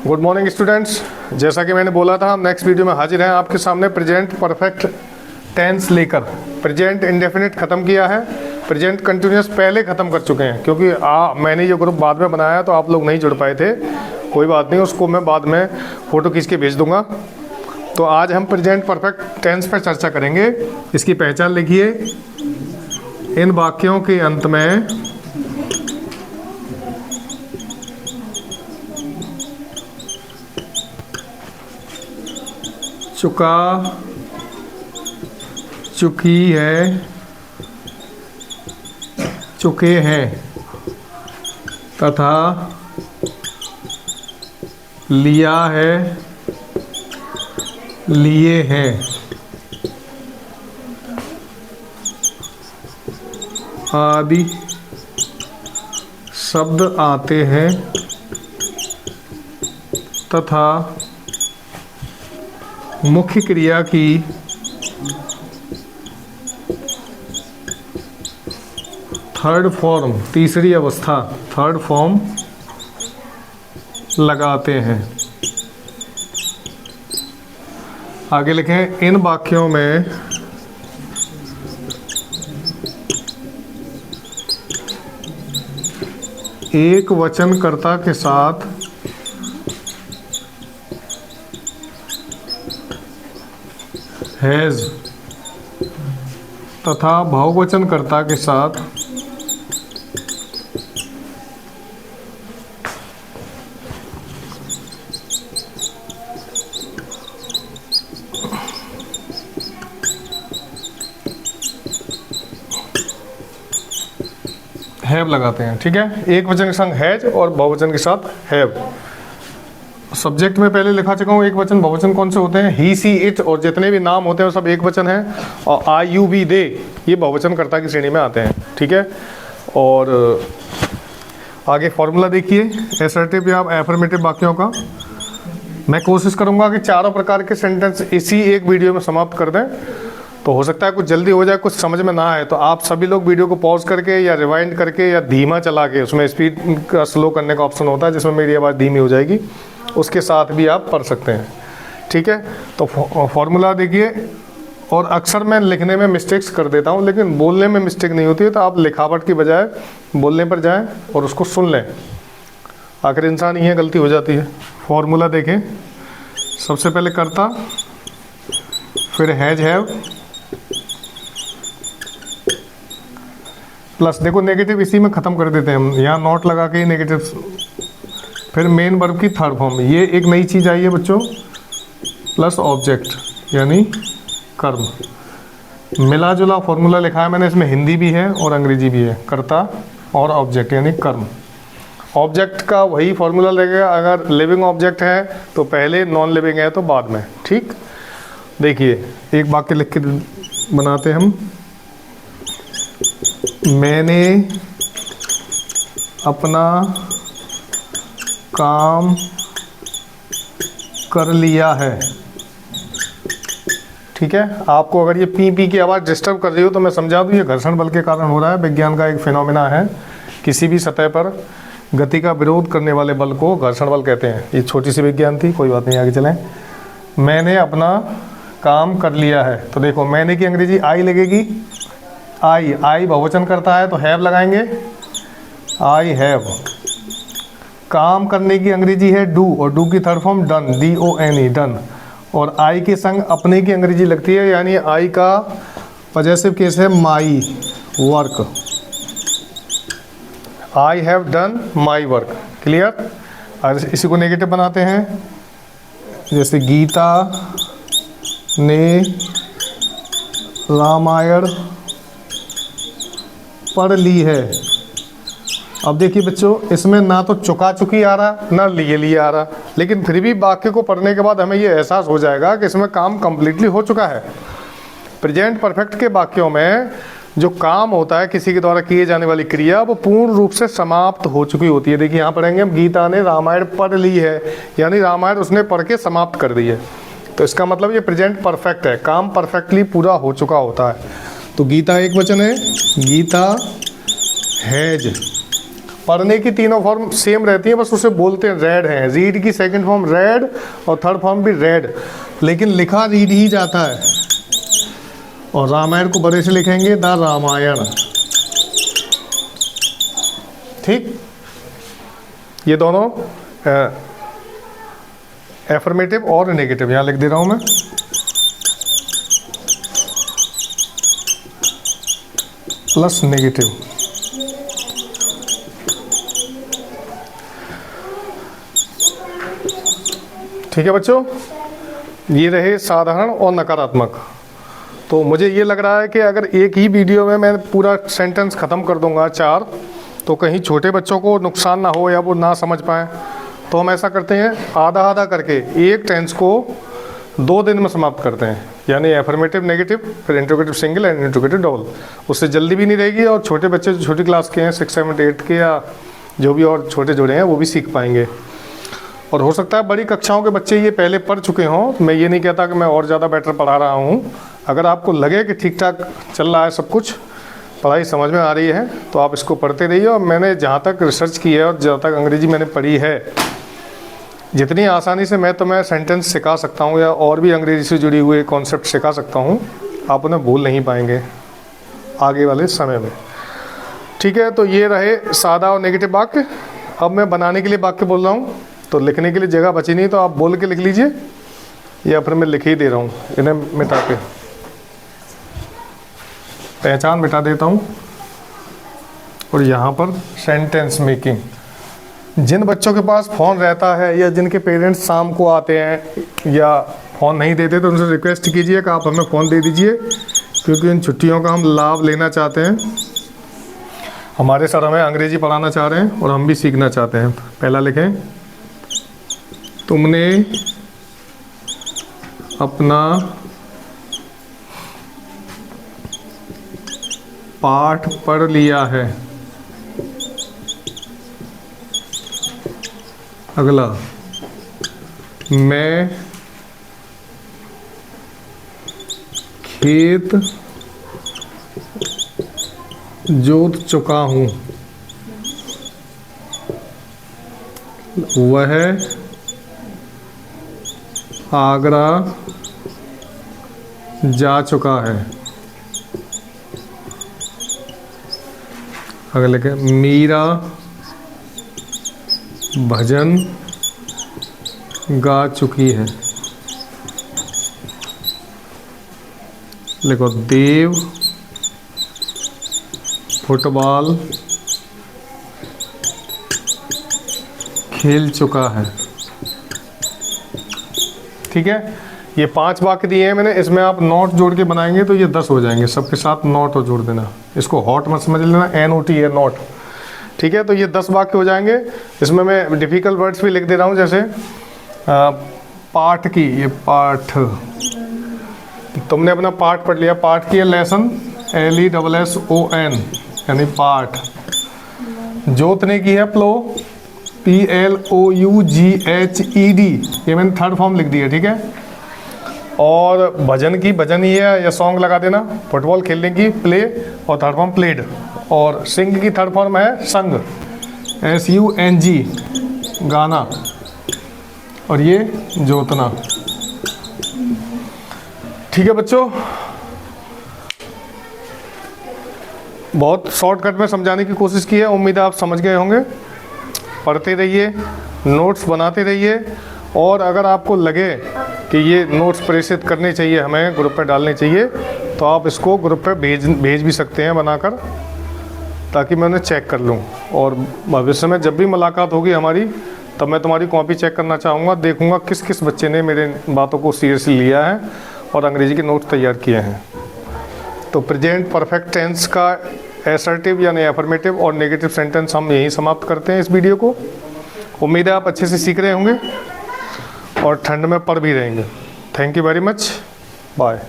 Good morning students. जैसा कि मैंने बोला था, हम नेक्स्ट वीडियो में हाजिर हैं आपके सामने प्रेजेंट परफेक्ट टेंस लेकर। प्रेजेंट इंडेफिनिट ख़त्म किया है, प्रेजेंट कंटिन्यूस पहले ख़त्म कर चुके हैं, क्योंकि मैंने ये ग्रुप बाद में बनाया तो आप लोग नहीं जुड़ पाए थे। कोई बात नहीं, उसको मैं बाद में फ़ोटो खींच के भेज दूँगा। तो आज हम प्रेजेंट परफेक्ट टेंस पर चर्चा करेंगे। इसकी पहचान लिखिए। इन वाक्यों के अंत में चुका, चुकी है, चुके हैं तथा लिया है, लिए हैं आदि शब्द आते हैं तथा मुख्य क्रिया की थर्ड फॉर्म, तीसरी अवस्था, थर्ड फॉर्म लगाते हैं। आगे लिखें, इन वाक्यों में एक वचनकर्ता के साथ हैज तथा बहुवचनकर्ता के साथ हैव लगाते हैं। ठीक है, एक वचन के संग हैज और बहुवचन के साथ हैव। सब्जेक्ट में पहले लिखा चुका हूँ एक वचन बहुवचन कौन से होते हैं। ही, सी, इट और जितने भी नाम होते हैं वो सब एक वचन है। और आई, यू, वी, दे ये बहुवचन कर्ता की श्रेणी में आते हैं। ठीक है, और आगे फॉर्मूला देखिए असर्टिव या एफर्मेटिव वाक्यों का। मैं कोशिश करूँगा कि चारों प्रकार के सेंटेंस इसी एक वीडियो में समाप्त कर दें। तो हो सकता है कुछ जल्दी हो जाए, कुछ समझ में ना आए, तो आप सभी लोग वीडियो को पॉज करके या रिवाइंड करके या धीमा चला के, उसमें स्पीड का स्लो करने का ऑप्शन होता है जिसमें मेरी आवाज़ धीमी हो जाएगी, उसके साथ भी आप पढ़ सकते हैं। ठीक है, तो फॉर्मूला देखिए। और अक्सर मैं लिखने में मिस्टेक्स कर देता हूँ, लेकिन बोलने में मिस्टेक नहीं होती है। तो आप लिखावट की बजाय बोलने पर जाएं और उसको सुन लें। आखिर इंसान ही है, गलती हो जाती है। फॉर्मूला देखें, सबसे पहले कर्ता, फिर हैज, हैव, प्लस देखो नेगेटिव इसी में ख़त्म कर देते हैं हम, यहाँ नॉट लगा के नेगेटिव। फिर मेन वर्ब की थर्ड फॉर्म, ये एक नई चीज़ आई है बच्चों, प्लस ऑब्जेक्ट यानी कर्म। मिला जुला फॉर्मूला लिखा है मैंने, इसमें हिंदी भी है और अंग्रेजी भी है। कर्ता और ऑब्जेक्ट यानी कर्म। ऑब्जेक्ट का वही फॉर्मूला लगेगा, अगर लिविंग ऑब्जेक्ट है तो पहले, नॉन लिविंग है तो बाद में। ठीक, देखिए एक वाक्य लिख के बनाते हम। मैंने अपना काम कर लिया है। ठीक है, आपको अगर ये पी की आवाज़ डिस्टर्ब कर रही हो तो मैं समझा दूँ, ये घर्षण बल के कारण हो रहा है। विज्ञान का एक फिनोमिना है, किसी भी सतह पर गति का विरोध करने वाले बल को घर्षण बल कहते हैं। ये छोटी सी विज्ञान थी, कोई बात नहीं, आगे चलें। मैंने अपना काम कर लिया है, तो देखो मैंने की अंग्रेजी आई लगेगी। आई बहुवचन करता है तो हैव लगाएंगे, आई हैव। काम करने की अंग्रेजी है डू, और डू की third form done, DONE, done. और आई के संग अपने की अंग्रेजी लगती है, यानी आई का पॉजेसिव केस है my work. I have done my work. Clear. और इसी को नेगेटिव बनाते हैं, जैसे गीता ने रामायण पढ़ ली है। अब देखिए बच्चों, इसमें ना तो चुका चुकी आ रहा, ना लिए आ रहा, लेकिन फिर भी वाक्य को पढ़ने के बाद हमें ये एहसास हो जाएगा कि इसमें काम कंप्लीटली हो चुका है। प्रेजेंट परफेक्ट के वाक्यों में जो काम होता है, किसी के द्वारा किए जाने वाली क्रिया, वो पूर्ण रूप से समाप्त हो चुकी होती है। देखिए यहाँ पढ़ेंगे हम, गीता ने रामायण पढ़ ली है, यानी रामायण उसने पढ़ के समाप्त कर दी है। तो इसका मतलब ये प्रेजेंट परफेक्ट है, काम परफेक्टली पूरा हो चुका होता है। तो गीता एक वचन है, गीता हैज, पढ़ने की तीनों फॉर्म सेम रहती हैं, बस उसे बोलते हैं रेड है। रीड की सेकंड फॉर्म रेड और थर्ड फॉर्म भी रेड, लेकिन लिखा रीड ही जाता है। और रामायण को बड़े से लिखेंगे द रामायण। ठीक, ये दोनों एफर्मेटिव और नेगेटिव यहाँ लिख दे रहा हूं मैं। Plus negative. ठीक है बच्चों, ये रहे साधारण और नकारात्मक। तो मुझे ये लग रहा है कि अगर एक ही वीडियो में मैं पूरा सेंटेंस ख़त्म कर दूंगा 4, तो कहीं छोटे बच्चों को नुकसान ना हो या वो ना समझ पाएँ। तो हम ऐसा करते हैं, आधा आधा करके एक टेंस को 2 दिन में समाप्त करते हैं, यानी एफर्मेटिव नेगेटिव, फिर interrogative single and interrogative double. उससे जल्दी भी नहीं रहेगी और छोटे बच्चे जो छोटी क्लास के हैं 6, 7, 8 के या जो भी और छोटे जोड़े हैं वो भी सीख पाएंगे। और हो सकता है बड़ी कक्षाओं के बच्चे ये पहले पढ़ चुके हों। मैं ये नहीं कहता कि मैं और ज़्यादा बेटर पढ़ा रहा हूँ। अगर आपको लगे कि ठीक ठाक चल रहा है सब कुछ, पढ़ाई समझ में आ रही है, तो आप इसको पढ़ते रहिए। और मैंने जहाँ तक रिसर्च की है और जहाँ तक अंग्रेजी मैंने पढ़ी है, जितनी आसानी से मैं तुम्हें सेंटेंस सिखा सकता हूँ या और भी अंग्रेजी से जुड़ी हुए कॉन्सेप्ट सिखा सकता हूँ, आप उन्हें भूल नहीं पाएंगे आगे वाले समय में। ठीक है, तो ये रहे सादा और नेगेटिव वाक्य। अब मैं बनाने के लिए वाक्य बोल रहा हूँ, तो लिखने के लिए जगह बची नहीं, तो आप बोल के लिख लीजिए या फिर मैं लिख ही दे रहा हूँ। इन्हें मिटा के पहचान मिटा देता हूँ। और यहाँ पर सेंटेंस मेकिंग, जिन बच्चों के पास फ़ोन रहता है या जिनके पेरेंट्स शाम को आते हैं या फ़ोन नहीं देते, तो उनसे रिक्वेस्ट कीजिए कि आप हमें फ़ोन दे दीजिए, क्योंकि इन छुट्टियों का हम लाभ लेना चाहते हैं। हमारे सर हमें अंग्रेजी पढ़ाना चाह रहे हैं और हम भी सीखना चाहते हैं। पहला लिखें, तुमने अपना पाठ पढ़ लिया है। अगला, मैं खेत जोत चुका हूँ। वह आगरा जा चुका है। अगले के, मीरा भजन गा चुकी है। लिखो, देव फुटबॉल खेल चुका है। ठीक है, ये 5 वाक्य दिए हैं मैंने। इसमें आप नोट जोड़ के बनाएंगे तो ये 10 हो जाएंगे। सबके साथ नोट और जोड़ देना, इसको हॉट मत समझ लेना, NOT है नोट। ठीक है, तो ये 10 वाक्य हो जाएंगे। इसमें मैं डिफ़िकल्ट वर्ड्स भी लिख दे रहा हूँ, जैसे पाठ की, ये पाठ, तुमने अपना पाठ पढ़ लिया। पाठ की है लेसन, LESSON, यानी पाठ। जोतने की है प्लो, PLOUGHED, ये मैंने थर्ड फॉर्म लिख दी है। ठीक है, और भजन की भजन ही है या सॉन्ग लगा देना। फुटबॉल खेलने की प्ले और थर्ड फॉर्म प्लेड। और सिंग की थर्ड फॉर्म है संग, SUNG, गाना। और ये जोतना। ठीक है बच्चों, बहुत शॉर्टकट में समझाने की कोशिश की है। उम्मीद है आप समझ गए होंगे। पढ़ते रहिए, नोट्स बनाते रहिए, और अगर आपको लगे कि ये नोट्स प्रेषित करने चाहिए, हमें ग्रुप पे डालने चाहिए, तो आप इसको ग्रुप पे भेज भी सकते हैं बनाकर, ताकि मैं उन्हें चेक कर लूँ। और भविष्य में जब भी मुलाकात होगी हमारी, तब मैं तुम्हारी कॉपी चेक करना चाहूँगा, देखूँगा किस किस बच्चे ने मेरे बातों को सीरियसली लिया है और अंग्रेजी के नोट्स तैयार किए हैं। तो प्रेजेंट परफेक्ट टेंस का एसर्टिव यानी एफर्मेटिव और नेगेटिव सेंटेंस हम यहीं समाप्त करते हैं इस वीडियो को। उम्मीद है आप अच्छे से सीख रहे होंगे और ठंड में पढ़ भी रहेंगे। Thank you very much, bye.